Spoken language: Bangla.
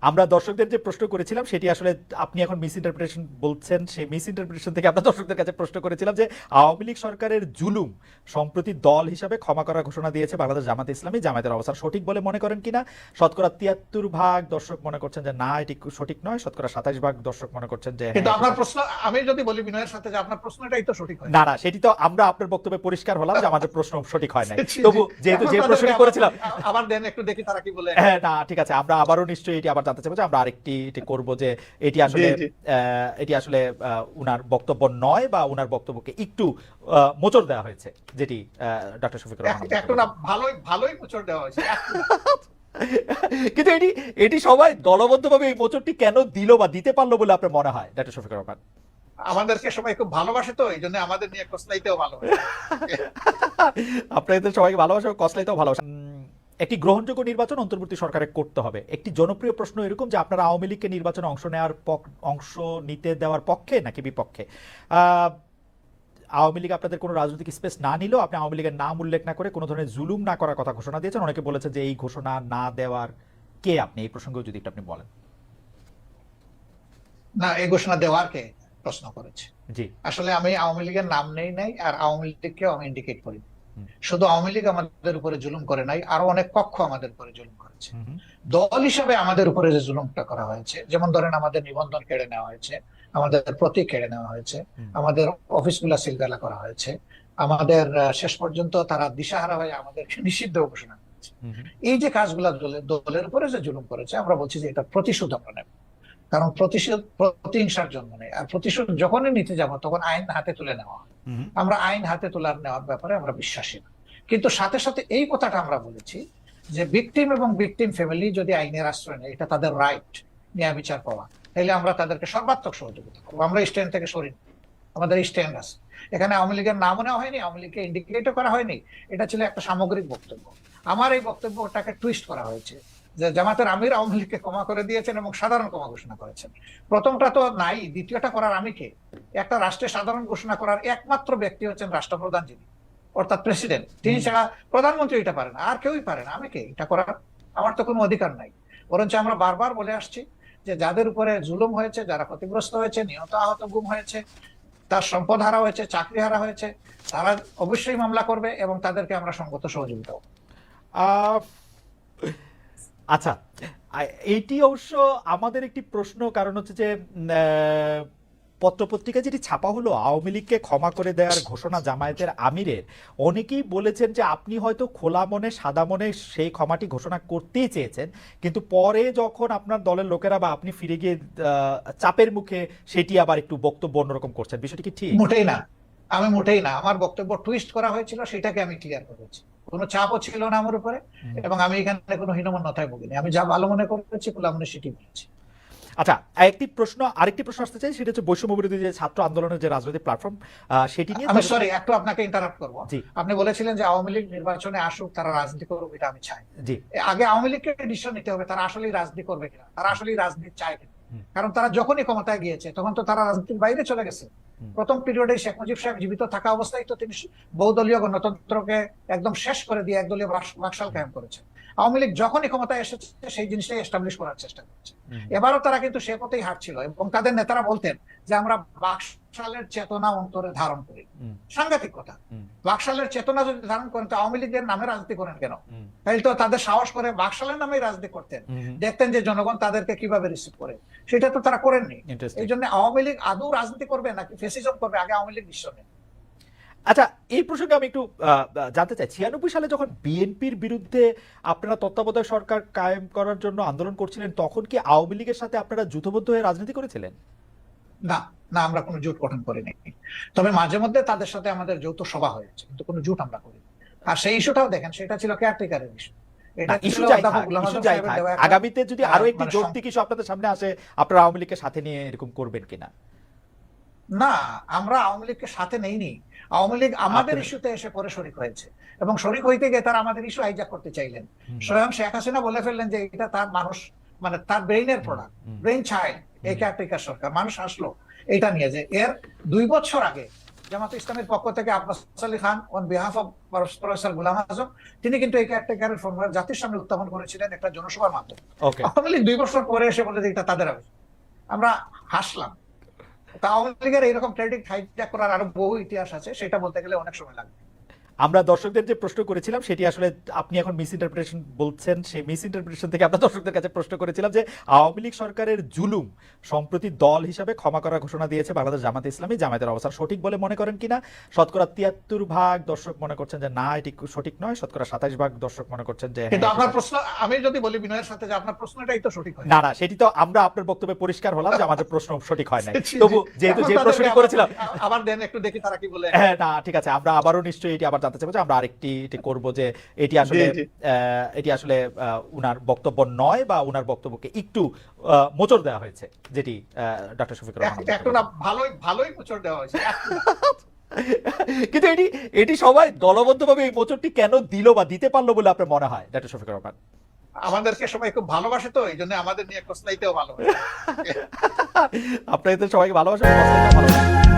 আমরা দর্শকদের যে প্রশ্ন করেছিলাম সেটি আসলে আপনি এখন মিস ইন্টারপ্রিটেশন বলছেন, সেই মিস ইন্টারপ্রিটেশন থেকে আমরা দর্শকদের কাছে প্রশ্ন করেছিলাম যে আওয়ামী লীগ সরকারের জুলুম সম্প্রতি দল হিসাবে ক্ষমা করার ঘোষণা দিয়েছে বাংলাদেশ জামাতে ইসলামী, জামাতের অবস্থান সঠিক বলে মনে করেন কিনা? শতকরা 73% দর্শক মনে করছেন যে না এটি সঠিক নয়, শতকরা 27% দর্শক মনে করছেন যে কিন্তু হ্যাঁ, আপনার প্রশ্ন, আমি যদি বলি বিনয়ের সাথে যে আপনার প্রশ্নটাই তো সঠিক হয়। না না, সেটি তো আমরা আপনার বক্তব্যে পরিষ্কার হলাম যে আমাদের প্রশ্ন সঠিক হয় নাই। জি, জি। তবু যেহেতু যে এখন প্রশ্নটি তাদেরকে করেছিলাম, আবার দেন একটু দেখি তারা কি বলে। হ্যাঁ না ঠিক আছে, আমরা আবারও নিশ্চয়ই এটি আবার জানতে চাইবো যে আমরা আরেকটি এটি করব যে এটি আসলে জি, জি। এটি আসলে উনার বক্তব্য নয় বা উনার বক্তব্যকে একটু মোচড় দেওয়া হয়েছে, যেটি ডক্টর শফিকুর রহমান একটু না, ভালোই ভালোই মোচড় দেওয়া হয়েছে। কিন্তু এটি এটি সবাই দলবদ্ধভাবে এই মোচড়টি কেন দিল বা দিতে পারলো বলে আপনার মনে হয় ডক্টর শফিকুর রহমান? আমাদেরকে সবাই খুব ভালোবাসে, তো এই জন্য আমাদের নিয়ে কসলাইতেও ভালো হয়। আপনাদের সবাইকে ভালোবাসা, কসলাইতেও ভালোবাসা। একটি গ্রহণযোগ্য নির্বাচন অন্তর্বর্তী সরকারে করতে হবে। একটি জনপ্রিয় প্রশ্ন এরকম যে আপনারা আওয়ামী লীগকে নির্বাচনে অংশ নিতে দেওয়ার পক্ষে নাকি বিপক্ষে? আওয়ামী লীগ আপনাদের কোনো রাজনৈতিক স্পেস না নিলেও আপনি আওয়ামী লীগের নাম উল্লেখ না করে কোনো ধরনের জুলুম না করার কথা ঘোষণা দিয়েছেন। অনেকে বলেছেন যে এই ঘোষণা না দেওয়ার কে আপনি, এই প্রসঙ্গেও যদি আপনি বলেন। না, এই ঘোষণা দেওয়ার কে প্রশ্ন করেছে? জি, আসলে আমি আওয়ামী লীগের নাম নেই নাই, আর আওয়ামী লীগকেও আমি ইন্ডিকেট করি। হুম। শুধু আওয়ামী লীগ আমাদের উপরে জুলুম করে নাই, আরো অনেক পক্ষ আমাদের উপরে জুলুম করেছে। হুম, দল হিসাবে আমাদের উপরে যে জুলুমটা করা হয়েছে, যেমন ধরেন আমাদের নিবন্ধন কেড়ে নেওয়া হয়েছে, আমাদের প্রতীক কেড়ে নেওয়া হয়েছে, হুম, আমাদের অফিসগুলা সিলগালা করা হয়েছে, আমাদের শেষ পর্যন্ত তারা দিশাহারা হয়ে আমাদের নিষিদ্ধ ঘোষণা করেছে। হুম, হুম, এই যে কাজগুলা দলের উপরে যে জুলুম করেছে, আমরা বলছি যে এটা প্রতিশোধ আমরা নেব। কারণ প্রতিশোধ প্রতিহিংসার জন্ম নেই, আর প্রতিশোধ যখনই নিতে যাব তখন আইন হাতে তুলে নেওয়া হয়। হুম, আমরা আইন হাতে তোলার নেওয়ার ব্যাপারে আমরা বিশ্বাসী না। কিন্তু সাথে সাথে এই কথাটা আমরা বলেছি যে ভিকটিম এবং ভিকটিম ফ্যামিলি যদি আইনের আশ্রয় নেয়, এটা তাদের রাইট, ন্যায় বিচার পাওয়া, তাহলে আমরা তাদেরকে সর্বাত্মক সহযোগিতা করবো। আমরা স্ট্যান্ড থেকে সরি না, আমাদের স্ট্যান্ড আছে। এখানে আওয়ামী লীগের নামও নেওয়া হয়নি, আওয়ামী লীগকে ইন্ডিকেটও করা হয়নি। এটা ছিল একটা সামগ্রিক বক্তব্য। আমার এই বক্তব্যটাকে টুইস্ট করা হয়েছে যে জামাতের আমির আওয়ামী লীগকে ক্ষমা করে দিয়েছেন এবং সাধারণ ক্ষমা ঘোষণা করেছেন। প্রথমটা তো নাই, দ্বিতীয়টা করার আমি কে? একটা রাষ্ট্রের সাধারণ ঘোষণা করার একমাত্র ব্যক্তি হচ্ছেন রাষ্ট্রপ্রধান, যিনি অর্থাৎ প্রেসিডেন্ট। তিনি ছাড়া প্রধানমন্ত্রী এটা পারেন, আর কেউই পারে না। আমি কে এটা করার? আমার তো কোনো অধিকার নাই। বরঞ্চ আমরা বারবার বলে আসছি যে যাদের উপরে জুলুম হয়েছে, যারা ক্ষতিগ্রস্ত হয়েছে, নিহত আহত গুম হয়েছে, তার সম্পদ হারা হয়েছে, চাকরি হারা হয়েছে, তারা অবশ্যই মামলা করবে এবং তাদেরকে আমরা সঙ্গত সহযোগিতা করব। আহ, আচ্ছা, এইটি অবশ্য আমাদের একটি প্রশ্ন, কারণ হচ্ছে যে পত্রপত্রিকা যেটি ছাপা হলো আওয়ামী লীগকে ক্ষমা করে দেওয়ার ঘোষণা জামায়াতের আমিরের, অনেকেই বলেছেন যে আপনি হয়তো খোলা মনে সাদা মনে সেই ক্ষমাটি ঘোষণা করতেই চেয়েছেন, কিন্তু পরে যখন আপনার দলের লোকেরা বা আপনি ফিরে গিয়ে চাপের মুখে সেটি আবার একটু বক্তব্য অন্যরকম করছেন। বিষয়টি কি ঠিক? মোটেই না, আমি মোটেই না। আমার বক্তব্য টুইস্ট করা হয়েছিল, সেটাকে আমি ক্লিয়ার করেছি। কোনো চাপও ছিল না আমার উপরে, এবং আমি এখানে কোনো হীনমন্যতায় ভুগিনি। আমি যা ভালো মনে করেছি, খোলা মনে সেটি বলেছি। আচ্ছা, আরেকটি প্রশ্ন আসতে চাই, সেটা হচ্ছে বৈষম্য বিরোধী যে ছাত্র আন্দোলনের যে রাজনৈতিক প্ল্যাটফর্ম, সেটি নিয়ে। আমি সরি, একটু আপনাকে ইন্টারাপ্ট করবো। জি, আপনি বলেছিলেন যে আওয়ামী লীগ নির্বাচনে আসুক, তারা রাজনীতি করুক, এটা আমি চাই। জি, আগে আওয়ামী লীগকে ডিসিশন নিতে হবে তারা আসলেই রাজনীতি করবে কিনা, তারা আসলেই রাজনীতি চায় কিনা। হুম, কারণ তারা যখনই ক্ষমতায় গিয়েছে তখন তো তারা রাজনীতির বাইরে চলে গেছে। হুম, প্রথম পিরিয়ডে শেখ মুজিব সাহেব জীবিত থাকা অবস্থায় তো তিনি বহুদলীয় গণতন্ত্রকে একদম শেষ করে দিয়ে একদলীয় বাকশাল কায়েম করেছেন। আওয়ামী লীগ যখনই ক্ষমতায় এসেছে সেই জিনিসটাই এস্টাবলিশ করার চেষ্টা করছে। হুম, এবারও তারা কিন্তু সে পথেই হাঁটছিল, এবং তাদের নেতারা বলতেন যে আমরা বাকশালের চেতনা অন্তরে ধারণ করি। হুম, সাংঘাতিক কথা। হুম, বাকশালের চেতনা যদি ধারণ করেন, তো আওয়ামী লীগের নামে রাজনীতি করেন কেন? হুম, তাইলে তো তাদের সাহস করে বাকশালের নামে রাজনীতি করতেন, হুম, দেখতেন যে জনগণ তাদেরকে কিভাবে রিসিভ করে। সেটা তো তারা করেননি। ইন্টারেস্টিং। এই জন্য আওয়ামী লীগ আদৌ রাজনীতি করবে নাকি ফেসিজম করবে, আগে আওয়ামী লীগ নিশ্চয় নেই। আচ্ছা, এই প্রসঙ্গে আমি একটু জানতে চাই, 96 সালে যখন বিএনপির বিরুদ্ধে আপনারা তত্ত্বাবধায়ক সরকার কায়েম করার জন্য আন্দোলন করছিলেন, তখন কি আওয়ামী লীগের সাথে আপনারা যুথবদ্ধ হয়ে রাজনীতি করেছিলেন? না, না, আমরা কোনো জোট গঠন করিনি। তবে মাঝে মধ্যে তাদের সাথে আমাদের যৌথ সভা হয়েছে, কিন্তু কোনো জোট আমরা করিনি। আর সেই ইস্যুটাও দেখেন, সেটা ছিল কেয়ারটেকারের ইস্যু। না, এটা ইস্যু ছিল যাই অধ্যাপক থাক, গোলাম ইস্যু আজম যাই সাহেবের থাক, দেওয়া একটা আগামীতে যদি আরো একটি মানে যৌক্তিক ইস্যু আপনাদের সামনে আসে, আপনারা আওয়ামী লীগকে সাথে নিয়ে এরকম করবেন কিনা? না, আমরা আওয়ামী লীগকে সাথে নেইনি। আওয়ামী লীগ আমাদের আপনারা- ইস্যুতে এসে পরে শরিক হয়েছে, এবং শরিক হইতে গিয়ে তারা আমাদের ইস্যু হাইজ্যাক করতে চাইলেন। হুম, স্বয়ং শেখ হাসিনা বলে ফেললেন যে এটা তার মানুষ, মানে তার ব্রেইনের হুম, প্রোডাক্ট, হুম, ব্রেইন চাইল্ড এই কেয়ারটেকার সরকার। মানুষ আসলো এটা নিয়ে যে এর 2 বছর আগে জামাত ইসলামের পক্ষ থেকে Abbas Ali Khan on behalf of professor Golam Azam, তিনি কিন্তু এই ক্যারেক্টারের ফর্মুলা জাতির সামনে উত্থাপন করেছিলেন একটা জনসভার মাধ্যমে। ওকে, আওয়ামী লীগ 2 বছর পরে এসে বলে যে এটা তাদের আবিষ্কার। আমরা হাসলাম। তা আওয়ামী লীগের এইরকম ক্রেডিট হাইজ্যাক করার আরো বহু ইতিহাস আছে, সেটা বলতে গেলে অনেক সময় লাগবে। আমরা দর্শকদের যে প্রশ্ন করেছিলাম সেটি আসলে আপনি এখন মিস ইন্টারপ্রিটেশন বলছেন, সেই মিস ইন্টারপ্রিটেশন থেকে আমরা দর্শকদের কাছে প্রশ্ন করেছিলাম যে আওয়ামী লীগ সরকারের জুলুম সম্প্রতি দল হিসাবে ক্ষমা করার ঘোষণা দিয়েছে বাংলাদেশ জামাতে ইসলামী। জামায়াতের অবস্থান সঠিক বলে মনে করেন কিনা? শতকরা 73% দর্শক মনে করছেন যে না এটি সঠিক নয়, শতকরা 27% দর্শক মনে করছেন যে কিন্তু হ্যাঁ, আপনার এটা- প্রশ্ন, আমি যদি বলি বিনয়ের সাথে, যে আপনার প্রশ্নটাই তো সঠিক হয়। না না, সেটি তো আমরা আপনার বক্তব্যে পরিষ্কার হলাম যে আমাদের প্রশ্ন সঠিক হয় নাই। জি, তবু জি। যেহেতু এখন যে তাদেরকে প্রশ্নটি করেছিলাম, আবার দেন একটু দেখি তারা কি বলে। হ্যাঁ না ঠিক আছে, আমরা আবারও নিশ্চয়ই এটি আবার জানতে চাইবো যে আমরা আরেকটি এটি করব যে এটি আসলে জি, জি। এটি আসলে উনার বক্তব্য নয় বা উনার বক্তব্যকে একটু মোচড় দেওয়া হয়েছে, যেটি ডক্টর শফিকুর রহমান একটু না, ভালোই ভালোই প্রচার দেওয়া হয়েছে। কিন্তু এটি এটি সবাই দলবদ্ধভাবে এই মোচড়টি কেন দিল বা দিতে পারলো বলে আপনার মনে হয় ডক্টর শফিকুর রহমান? আমাদেরকে সবাই খুব ভালোবাসে, তো এই জন্য আমাদের নিয়ে কোসলাইতেও ভালোবাসে। আপনাদের সবাইকে ভালোবাসা, ভালো